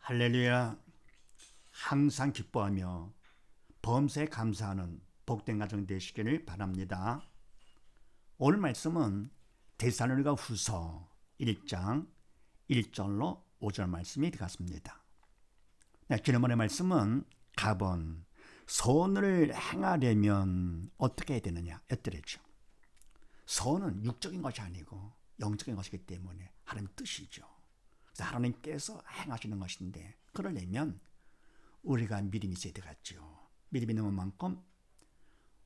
할렐루야. 항상 기뻐하며 범사에 감사하는 복된 가정 되시기를 바랍니다. 오늘 말씀은 데살로니가 후서 1장 1절로 5절 말씀이 되겠습니다. 지난번의 말씀은 가번 선을 행하려면 어떻게 해야 되느냐 였더랬죠. 선은 육적인 것이 아니고 영적인 것이기 때문에 하나님 뜻이죠. 그래서 하나님께서 행하시는 것인데 그러려면 우리가 믿음이 있어야 되겠죠. 믿음이 있는 만큼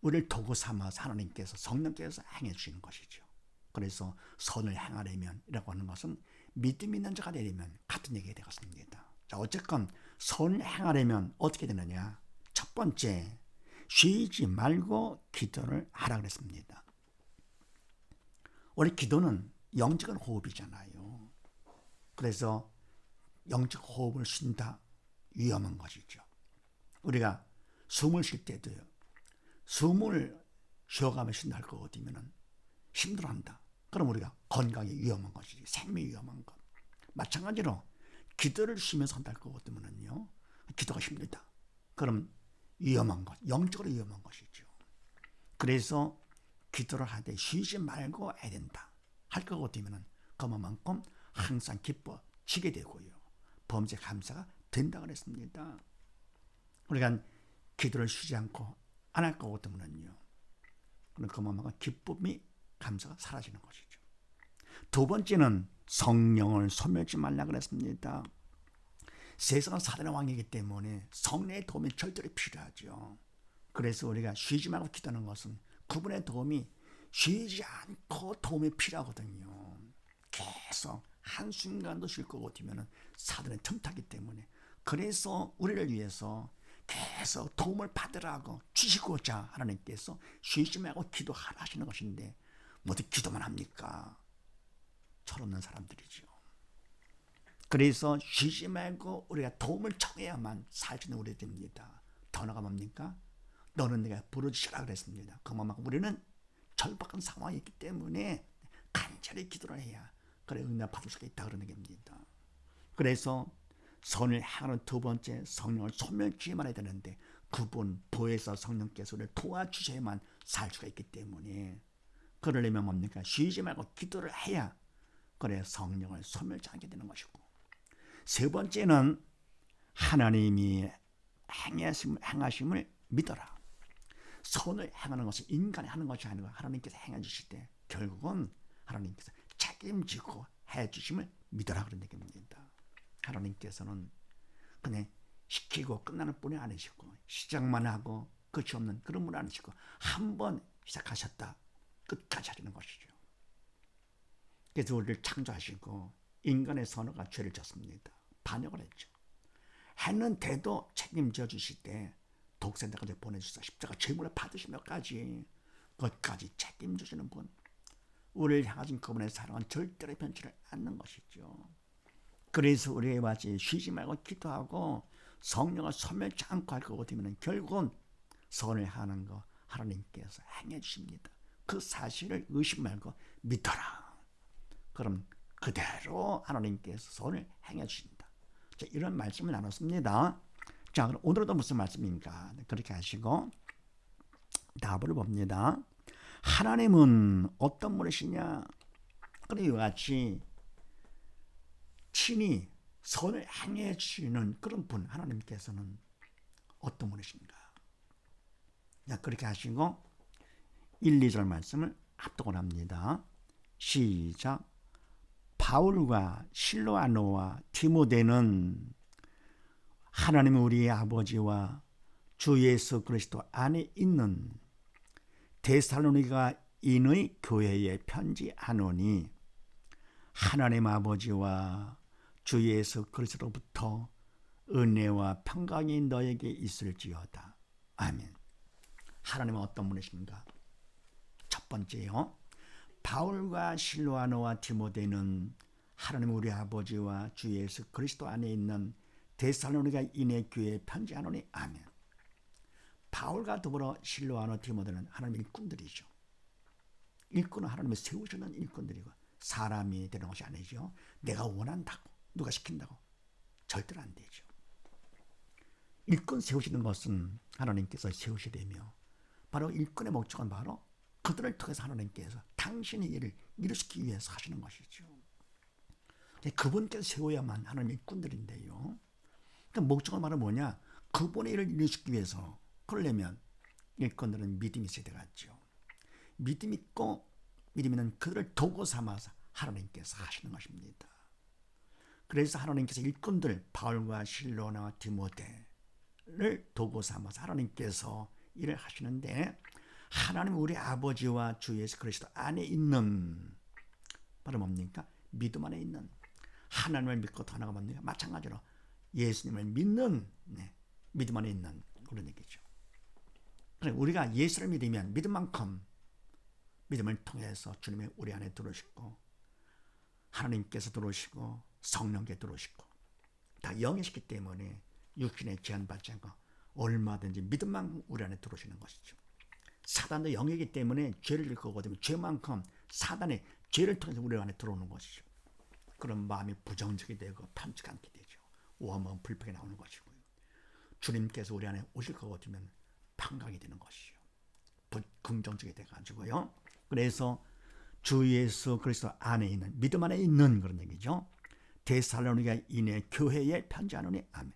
우리를 도구 삼아서 하나님께서 성령께서 행해 주시는 것이죠. 그래서 선을 행하려면 이라고 하는 것은 믿음 있는 자가 되려면 같은 얘기가 되겠습니다. 자, 어쨌건 선을 행하려면 어떻게 되느냐. 첫 번째, 쉬지 말고 기도를 하라 그랬습니다. 우리 기도는 영적인 호흡이잖아요. 그래서 영적 호흡을 쉰다 위험한 것이죠. 우리가 숨을 쉴 때도요. 숨을 쉬어가며 쉰다 할 거 어디면은 힘들어한다. 그럼 우리가 건강에 위험한 것이지. 생명이 위험한 것. 마찬가지로 기도를 쉬면서 한다 할 거 어디면은요. 기도가 힘들다. 그럼 위험한 것. 영적으로 위험한 것이죠. 그래서 기도를 하되 쉬지 말고 해야 된다. 할 거 어디면은 그만큼 항상 기뻐지게 되고요. 범죄 감사가 된다 그랬습니다. 우리가 기도를 쉬지 않고 안 할 거 같으면요. 그만큼 기쁨이 감사가 사라지는 것이죠. 두 번째는 성령을 소멸하지 말라 그랬습니다. 세상은 사단의 왕이기 때문에 성령의 도움이 절대로 필요하죠. 그래서 우리가 쉬지 말고 기도하는 것은 그분의 도움이 쉬지 않고 도움이 필요하거든요. 계속 한순간도 쉴 것 같으면 사단의 틈타기 때문에 그래서 우리를 위해서 계속 도움을 받으라고 주시고자 하나님께서 쉬지 말고 기도하라 하시는 것인데 모두 기도만 합니까? 철없는 사람들이죠. 그래서 쉬지 말고 우리가 도움을 청해야만 살 수 있는 우리 됩니다. 더 나아가 뭡니까? 너는 내가 부르짖으라 그랬습니다. 그만큼 우리는 절박한 상황이 있기 때문에 간절히 기도를 해야 그래 응답 받을 수가 있다 그러는 겁니다. 그래서 선을 행하는 두 번째 성령을 소멸하지 말아야 되는데 그분 보혜사 성령께서 우리를 도와주셔야만 살 수가 있기 때문에 그러려면 뭡니까? 쉬지 말고 기도를 해야 그래 성령을 소멸하지 않게 되는 것이고 세 번째는 하나님이 행하심을 믿어라. 선을 행하는 것은 인간이 하는 것이 아니고 하나님께서 행해 주실 때 결국은 하나님께서 책임지고 해 주심을 믿어라 그런 얘기입니다. 하나님께서는 그냥 시키고 끝나는 분이 아니시고 시작만 하고 끝이 없는 그런 분이 아니시고 한 번 시작하셨다 끝까지 하시는 것이죠. 그래서 우리를 창조하시고 인간의 선어가 죄를 졌습니다. 반역을 했죠. 했는데도 책임져 주실 때 독생자까지 보내주셔서 십자가 제물을 받으시며까지 그것까지 책임져 주시는 분 우리를 향하신 그분의 사랑은 절대로 변치를 않는 것이죠. 그래서 우리가 마치 쉬지 말고 기도하고 성령을 소멸치 않고 할 것 같으면 결국은 선을 하는 거 하나님께서 행해 주십니다. 그 사실을 의심 말고 믿어라. 그럼 그대로 하나님께서 선을 행해 주신다. 자, 이런 말씀을 나눴습니다. 자, 그럼 오늘도 무슨 말씀인가? 그렇게 하시고 답을 봅니다. 하나님은 어떤 분이시냐? 그래 이와 같이 친히 선을 행해 주시는 그런 분 하나님께서는 어떤 분이신가? 그렇게 하시고 1, 2절 말씀을 합독을 합니다. 시작. 바울과 실로아노와 디모데는 하나님 우리의 아버지와 주 예수 그리스도 안에 있는 데살로니가 인의 교회에 편지하노니 하나님 아버지와 주 예수 그리스도로부터 은혜와 평강이 너에게 있을지어다. 아멘. 하나님은 어떤 분이신가? 첫 번째요. 바울과 실로아노와 디모데는 하나님 우리 아버지와 주 예수 그리스도 안에 있는 데살로니가 인의 교회에 편지하노니 아멘. 바울과 더불어 실로아노 디모데는 하나님의 일꾼들이죠. 일꾼은 하나님이 세우시는 일꾼들이고 사람이 되는 것이 아니죠. 내가 원한다고 누가 시킨다고 절대로 안 되죠. 일꾼 세우시는 것은 하나님께서 세우시되며 바로 일꾼의 목적은 바로 그들을 통해서 하나님께서 당신의 일을 이루시기 위해서 하시는 것이죠. 그분께서 세워야만 하나님의 일꾼들인데요. 그러니까 목적은 바로 뭐냐? 그분의 일을 이루시기 위해서 그러려면 일꾼들은 믿음이 있어야 되겠죠. 믿음 있고 믿음 있는 그들을 도구 삼아서 하나님께서 하시는 것입니다. 그래서 하나님께서 일꾼들 바울과 실로나와 디모데를 도구 삼아서 하나님께서 일을 하시는데 하나님 우리 아버지와 주 예수 그리스도 안에 있는 바로 뭡니까? 믿음 안에 있는 하나님을 믿고 떠나가 뭡니까? 마찬가지로 예수님을 믿는 믿음 안에 있는 그런 얘기죠. 우리가 예수를 믿으면 믿음만큼 믿음을 통해서 주님의 우리 안에 들어오시고 하나님께서 들어오시고 성령께 들어오시고 다 영이시기 때문에 육신에 제한받지 않고 얼마든지 믿음만 우리 안에 들어오시는 것이죠. 사단도 영이기 때문에 죄를 질 거거든요. 죄만큼 사단의 죄를 통해서 우리 안에 들어오는 것이죠. 그런 마음이 부정적이 되고 편치가 않게 되죠. 오한마음 불평이 나오는 것이고요. 주님께서 우리 안에 오실 거거든요. 평강이 되는 것이죠. 긍정적이 돼가지고요. 그래서 주 예수 그리스도 안에 있는 믿음 안에 있는 그런 얘기죠. 데살로니가 인해 교회에 편지하노니 아멘.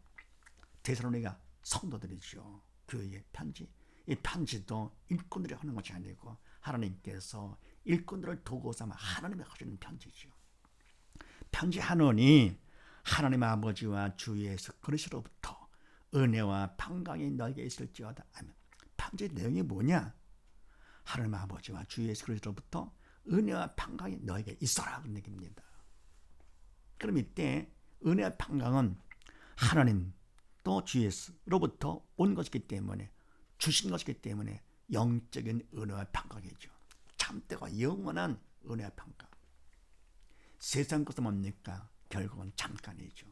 데살로니가 성도들이죠. 교회의 편지. 이 편지도 일꾼들이 하는 것이 아니고 하나님께서 일꾼들을 도구 삼아 하나님이 하시는 편지죠. 편지하노니 하나님 아버지와 주 예수 그리스도로부터 은혜와 평강이 너에게 있을지어다. 아멘. 편지 내용이 뭐냐? 하나님 아버지와 주 예수 그리스도로부터 은혜와 평강이 너에게 있어라 그런 얘기입니다. 그럼 이때 은혜와 평강은 하나님 또 주 예수로부터 온 것이기 때문에 주신 것이기 때문에 영적인 은혜와 평강이죠. 참되고 영원한 은혜와 평강. 세상 것은 뭡니까? 결국은 잠깐이죠.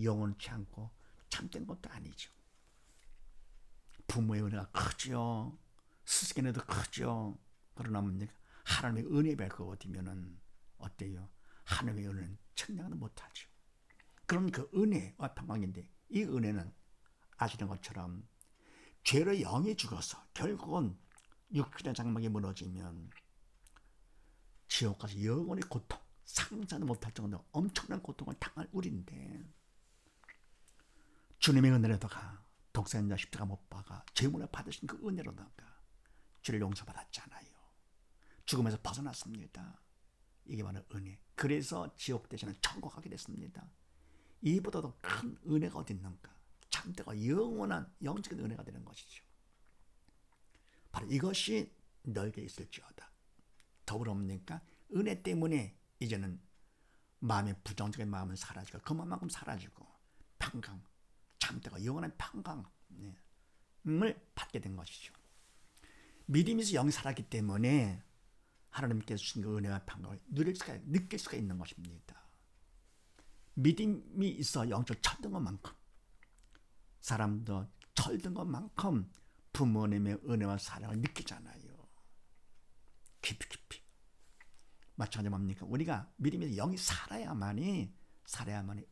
영원치 않고 참된 것도 아니죠. 부모의 은혜가 크죠. 스승의 은혜도 크죠. 그러나 뭡니까? 하나님의 은혜에 뵐 것 같으면은 어때요? 하나님의 은혜는 측량은 못하죠. 그런 그 은혜와 평강인데 이 은혜는 아시는 것처럼 죄로 영이 죽어서 결국은 육신의 장막이 무너지면 지옥 가서 영원히 고통, 상상도 못할 정도로 엄청난 고통을 당할 우리인데 주님의 은혜로다가 독생자 십자가 못 박아 죄문을 받으신 그 은혜로다가 죄를 용서받았잖아요. 죽음에서 벗어났습니다. 이게 바로 은혜. 그래서 지옥 대신에 천국 가게 됐습니다. 이보다도 큰 은혜가 어디 있는가? 참되고 영원한 영적인 은혜가 되는 것이죠. 바로 이것이 너에게 있을지어다. 더불어 뭡니까? 은혜 때문에 이제는 마음의 부정적인 마음은 사라지고 그 마음만큼 사라지고 평강, 참되고 영원한 평강을 받게 된 것이죠. 믿음에서 영이 살았기 때문에 하나님께서 주신 그 은혜와 평강을 느낄 수가 있는 것입니다. 믿음이 있어 영적 철든 것만큼 사람도 철든 것만큼 부모님의 은혜와 사랑을 느끼잖아요. 깊이. 마찬가지로 뭡니까? 우리가 믿음에서 영이 살아야만이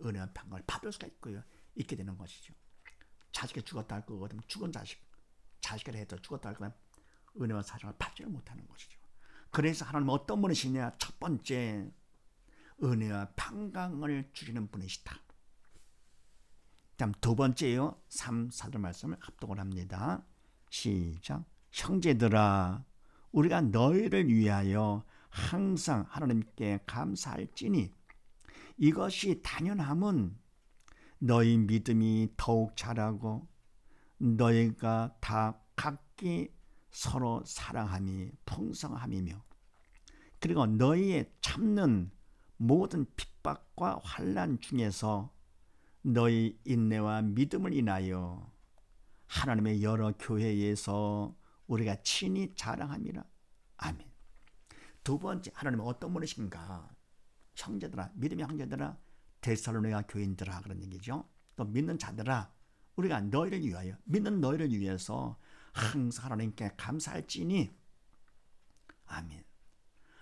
은혜와 평강을 받을 수가 있게 되는 것이죠. 자식이 죽었다 할 거거든 죽은 자식을 해도 죽었다 할 거면 은혜와 사랑을 받지를 못하는 것이죠. 그래서 하나님은 어떤 분이시냐? 첫 번째 은혜와 평강을 주시는 분이시다. 다음 두 번째요. 3, 4절 말씀을 합독을 합니다. 시작. 형제들아 우리가 너희를 위하여 항상 하나님께 감사할지니 이것이 당연함은 너희 믿음이 더욱 자라고 너희가 다 각기 서로 사랑함이 풍성함이며 그리고 너희의 참는 모든 핍박과 환난 중에서 너희 인내와 믿음을 인하여 하나님의 여러 교회에서 우리가 친히 자랑함이라. 아멘. 두 번째 하나님은 어떤 분이신가? 형제들아, 믿음의 형제들아, 데살로니가 교인들아 그런 얘기죠. 또 믿는 자들아, 우리가 너희를 위하여 믿는 너희를 위해서 항상 하나님께 감사할지니. 아멘.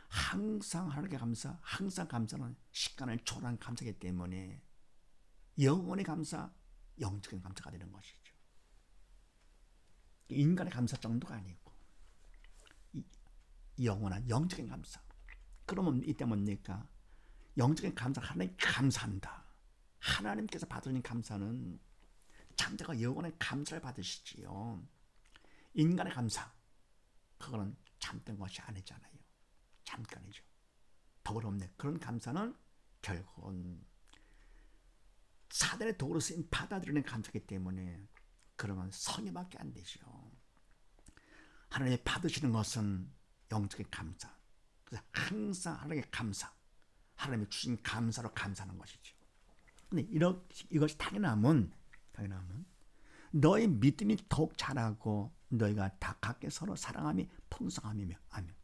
항상 하나님께 항상 감사는 시간을 초월한 감사이기 때문에 영혼의 감사, 영적인 감사가 되는 것이죠. 인간의 감사 정도가 아니고 영원한 영적인 감사. 그러면 이때 뭡니까? 영적인 감사, 하나님 감사한다. 하나님께서 받으신 감사는 참되가 영원한 감사를 받으시지요. 인간의 감사, 그거는 참된 것이 아니잖아요. 잠깐이죠. 더불어 그런 감사는 결국은 사단의 도구로 쓰임 받아들이는 감사이기 때문에 그러면 성의밖에 안 되죠. 하나님이 받으시는 것은 영적인 감사. 그래서 항상 하나님께 감사, 하나님이 주신 감사로 감사하는 것이죠. 근데 이것이 당연하면 너의 믿음이 더욱 자라고 너희가 다 각기 서로 사랑함이 풍성함이며 아멘.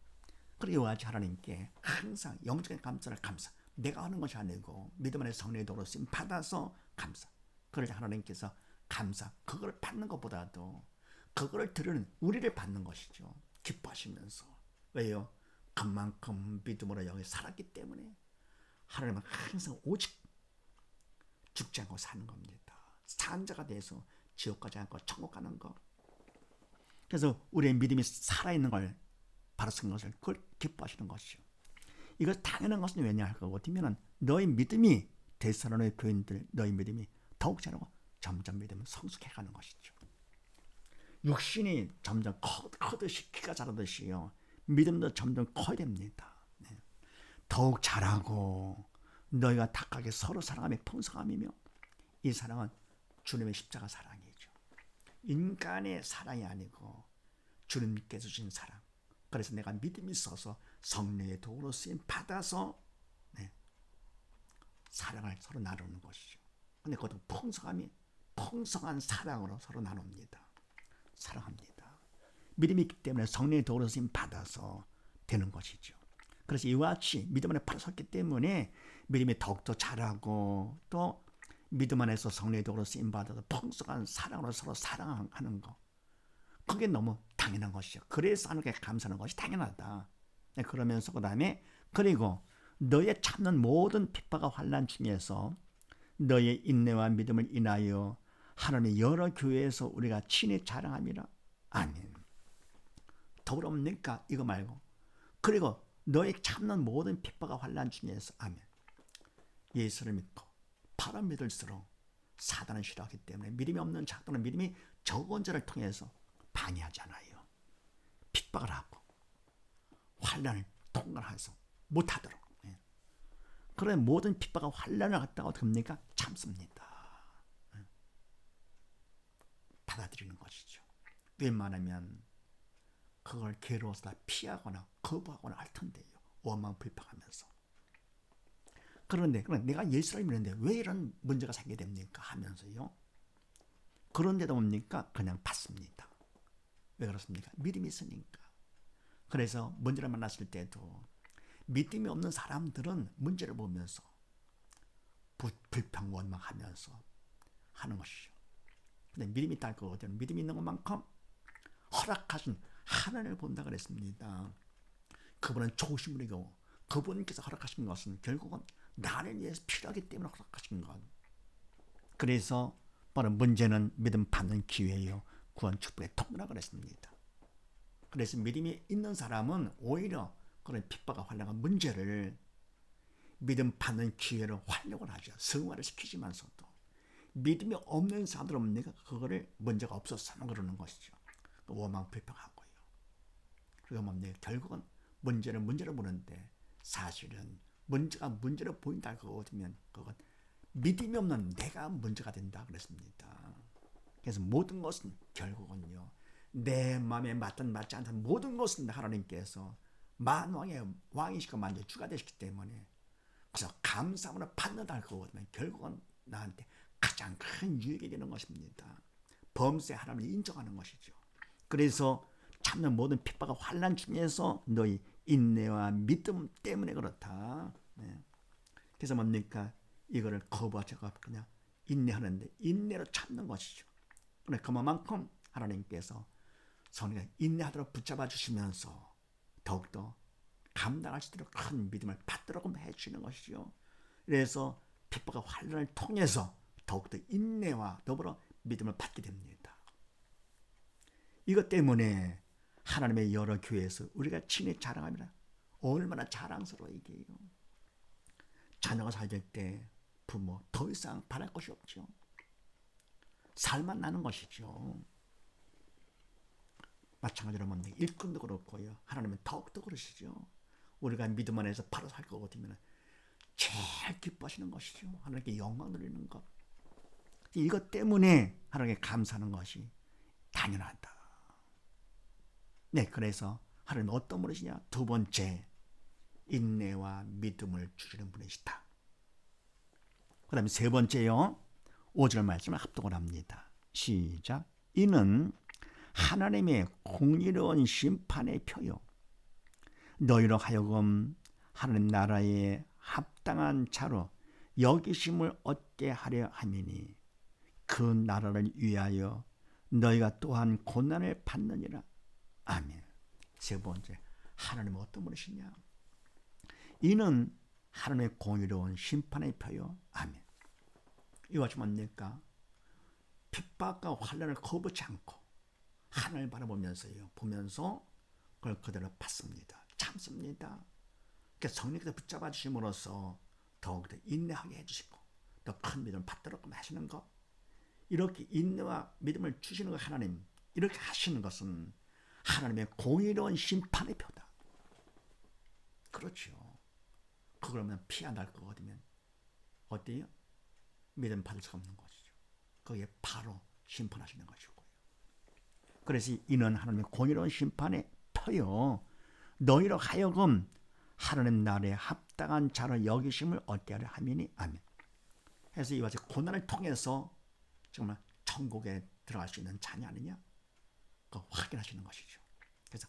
그리고 이와 같이 하나님께 항상 영적인 감사를 감사. 내가 하는 것이 아니고 믿음 안에 성령의 도로 쓰임 받아서 감사. 그럴 때 하나님께서 감사, 그걸 받는 것보다도 그거를 들으는 우리를 받는 것이죠. 기뻐하시면서. 왜요? 그만큼 믿음으로 여기 살았기 때문에 하나님은 항상 오직 죽지 않고 사는 겁니다. 산 자가 돼서 지옥 가지 않고 천국 가는 거. 그래서 우리의 믿음이 살아있는 걸 바로 쓴 것을 그걸 기뻐하시는 것이죠. 이거 당연한 것은 왜냐 할 거고 뒤면은 너희 믿음이 데살로니가 교인들 너희 믿음이 더욱 자라고 점점 믿음은 성숙해가는 것이죠. 육신이 점점 커듯이 키가 자라듯이요 믿음도 점점 커야 됩니다. 네. 더욱 자라고 너희가 닭하게 서로 사랑함이 풍성함이며 이 사랑은 주님의 십자가 사랑이죠. 인간의 사랑이 아니고 주님께서 주신 사랑. 그래서 내가 믿음이 있어서 성령의 도구로 쓰임 받아서 사랑을 서로 나누는 것이죠. 근데 그것도 풍성한 사랑으로 서로 나눕니다. 사랑합니다. 믿음이 있기 때문에 성령의 도구로 쓰임 받아서 되는 것이죠. 그래서 이와 같이 믿음 안에 바로 섰기 때문에 믿음이 더욱더 자라고 또 믿음 안에서 성령의 도구로 쓰임 받아서 풍성한 사랑으로 서로 사랑하는 것. 그게 너무 당연한 것이죠. 그래서 하나님께 감사하는 것이 당연하다. 그러면서 그리고 너의 참는 모든 핍박과 환난 중에서 너의 인내와 믿음을 인하여 하나님의 여러 교회에서 우리가 친히 자랑함이라. 아멘. 더불어옵니까? 이거 말고. 그리고 너의 참는 모든 핍박과 환난 중에서 아멘. 예수를 믿고 바로 믿을수록 사단은 싫어하기 때문에 믿음이 없는 자 또는 믿음이 적은 자를 통해서 방해하잖아요. 핍박을 하고 환난을 통과해서 못하도록. 그런 모든 핍박과 환난을 갖다가 어떻게 합니까? 참습니다. 받아들이는 것이죠. 웬만하면 그걸 괴로워서 다 피하거나 거부하거나 할 텐데요. 원망 불평하면서. 그런데 내가 예수를 믿는데 왜 이런 문제가 생기게 됩니까? 하면서요. 그런데도 뭡니까? 그냥 받습니다. 왜 그렇습니까? 믿음이 있으니까. 그래서 문제를 만났을 때도 믿음이 없는 사람들은 문제를 보면서 불평 원망하면서 하는 것이죠. 근데 믿음이 있다 할 거거든요. 믿음이 있는 것만큼 허락하신 하나님을 본다 그랬습니다. 그분은 좋으신 분이고 그분께서 허락하신 것은 결국은 나를 위해서 필요하기 때문에 허락하신 것. 그래서 바로 문제는 믿음 받는 기회요. 구원 축복의 통로라 그랬습니다. 그래서 믿음이 있는 사람은 오히려 그런 핍박과 환난과 문제를 믿음 받는 기회로 활용을 하죠. 승화를 시키지만서도 믿음이 없는 사람들은 내가 그거를 문제가 없었으면 그러는 것이죠. 원망 불평하고요. 그리고 뭡니까? 결국은 문제는 문제로 보는데 사실은 문제가 문제로 보인다 그거면 그건 믿음이 없는 내가 문제가 된다 그랬습니다. 그래서 모든 것은 결국은요 내 마음에 맞지 않는 모든 것은 하나님께서 만왕의 왕이시고 만주의 주가 되시기 때문에 그래서 감사함으로 받는다 그거면 결국은 나한테 가장 큰 유익이 되는 것입니다. 범세 하나님을 인정하는 것이죠. 그래서 참는 모든 핍박과 환난 중에서 너희 인내와 믿음 때문에 그렇다. 그래서 뭡니까? 이거를 거부하지 않고 그냥 인내하는데 인내로 참는 것이죠. 그만큼 하나님께서 성령을 인내하도록 붙잡아 주시면서 더욱더 감당할 수 있도록 큰 믿음을 받도록 해주시는 것이죠. 그래서 핍박과 환난을 통해서 더욱더 인내와 더불어 믿음을 받게 됩니다. 이것 때문에 하나님의 여러 교회에서 우리가 친히 자랑합니다. 얼마나 자랑스러워 이게요. 자녀가 잘 될 때 부모 더 이상 바랄 것이 없죠. 살만 나는 것이죠. 마찬가지로 일꾼도 그렇고요. 하나님은 더욱더 그러시죠. 우리가 믿음 안에서 바로 살 거거든요. 제일 기뻐하시는 것이죠. 하나님께 영광 돌리는 것. 이것 때문에 하나님께 감사하는 것이 당연하다. 네, 그래서 하나님은 어떤 분이시냐? 두 번째, 인내와 믿음을 주시는 분이시다. 그 다음에 세 번째요. 5절 말씀을 합독을 합니다. 시작. 이는 하나님의 공의로운 심판의 표요 너희로 하여금 하나님 나라에 합당한 자로 여기심을 얻게 하려 함이니 그 나라를 위하여 너희가 또한 고난을 받느니라. 아멘. 세 번째, 하나님은 어떤 분이시냐? 이는 하나님의 공의로운 심판의 표요. 아멘. 이것이 뭡니까? 핍박과 환난을 거부치 않고 하늘을 바라보면서요. 보면서 그걸 그대로 받습니다. 참습니다. 그러니까 성령께서 붙잡아 주심으로써 더욱더 인내하게 해주시고 더 큰 믿음을 받도록 하시는 것. 이렇게 인내와 믿음을 주시는 것 하나님. 이렇게 하시는 것은 하나님의 공의로운 심판의 표다. 그렇죠. 그러면 피 안 날 거거든요. 어때요? 믿음 받을 수 없는 것이죠. 거기에 바로 심판하시는 것이고요. 그래서 이는 하나님의 공의로운 심판의 표요 너희로 하여금 하나님 나라에 합당한 자로 여기심을 얻게 하려 함이니. 아멘. 그래서 이와 같이 고난을 통해서 정말 천국에 들어갈 수 있는 자냐 아니냐? 그거 확인하시는 것이죠. 그래서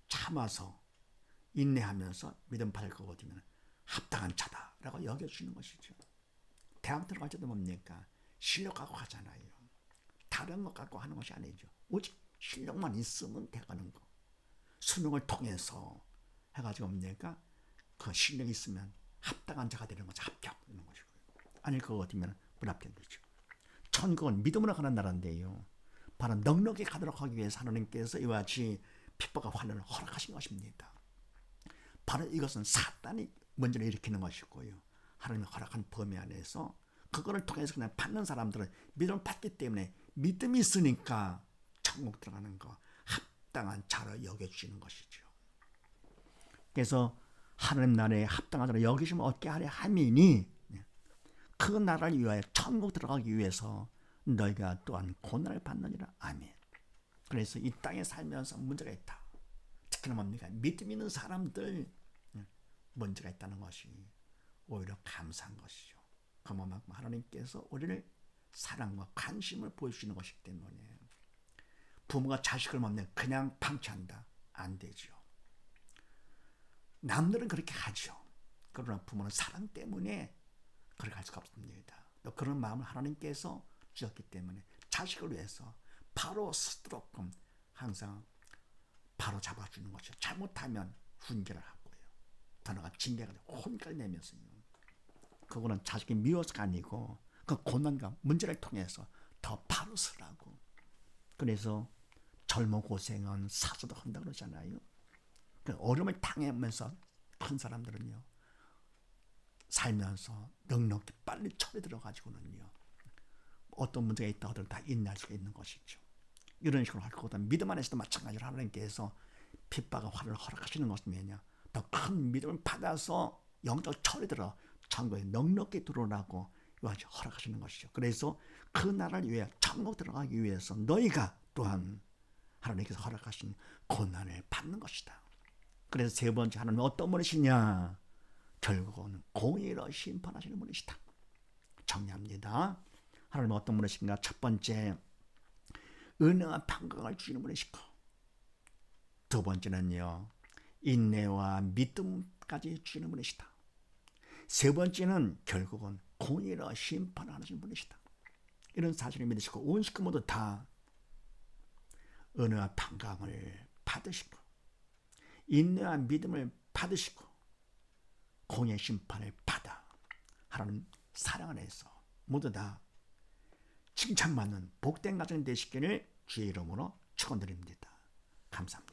참아서 인내하면서 믿음 받을 거거든요. 합당한 자다라고 여겨주시는 것이죠. 대학 들어갈 때도 뭡니까? 실력 갖고 하잖아요. 다른 것 갖고 하는 것이 아니죠. 오직 실력만 있으면 돼가는 거. 수능을 통해서 해가지고 뭡니까? 그 실력이 있으면 합당한 자가 되는 거죠. 합격되는 것이고요. 아닐 것 같으면 불합격된 거죠. 천국은 믿음으로 가는 나라인데요. 바로 넉넉히 가도록 하기 위해서 하나님께서 이와 같이 핍박과 환난을 허락하신 것입니다. 바로 이것은 사탄이 먼저 일으키는 것이고요. 하나님이 허락한 범위 안에서 그거를 통해서 그냥 받는 사람들은 믿음을 받기 때문에 믿음이 있으니까 천국 들어가는 거 합당한 자로 여겨주시는 것이죠. 그래서 하나님 나라에 합당한 자로 여기심을 얻게 하려 함이니 그 나라를 위하여 천국 들어가기 위해서 너희가 또한 고난을 받느니라. 아멘. 그래서 이 땅에 살면서 문제가 있다. 특히나 뭡니까? 믿음 있는 사람들 문제가 있다는 것이 오히려 감사한 것이죠. 그만큼 하나님께서 우리를 사랑과 관심을 보여주시는 것이기 때문에 부모가 자식을 뭡니까? 그냥 방치한다. 안 되죠. 남들은 그렇게 하죠. 그러나 부모는 사랑 때문에 그렇게 할 수가 없습니다. 또 그런 마음을 하나님께서 주셨기 때문에 자식을 위해서 바로 쓰도록끔 항상 바로 잡아주는 것이죠. 잘못하면 훈계를 하고요. 더나가 징계가 되고 혼까지 내면서요. 그거는 자식이 미워서가 아니고 그 고난과 문제를 통해서 더 바로 서라고. 그래서 젊어 고생은 사서도 한다 그러잖아요. 그 어려움을 당하면서 큰 사람들은요. 살면서 넉넉히 빨리 철에 들어가지고는요. 어떤 문제가 있다 하더라도 다 인내할 수가 있는 것이죠. 이런 식으로 할 거다. 믿음 안에서도 마찬가지로 하나님께서 핍박과 화를 허락하시는 것은 뭐냐? 더 큰 믿음을 받아서 영적 철에 들어 천국에 넉넉히 들어오라고 이와같이 허락하시는 것이죠. 그래서 그 나라를 위해 천국 들어가기 위해서 너희가 또한 하나님께서 허락하신 고난을 받는 것이다. 그래서 세 번째 하나님은 어떤 분이시냐? 결국은 공의로 심판하시는 분이시다. 정리합니다. 하나님은 어떤 분이신가? 첫 번째, 은혜와 평강을 주시는 분이시고, 두 번째는요, 인내와 믿음까지 주시는 분이시다. 세 번째는 결국은 공의로 심판하시는 분이시다. 이런 사실을 믿으시고 온 식구 모두 다 은혜와 평강을 받으시고 인내와 믿음을 받으시고 공의 심판을 받아 하나님 사랑 안에서 모두 다 칭찬받는 복된 가정 되시기를 주의 이름으로 축원드립니다. 감사합니다.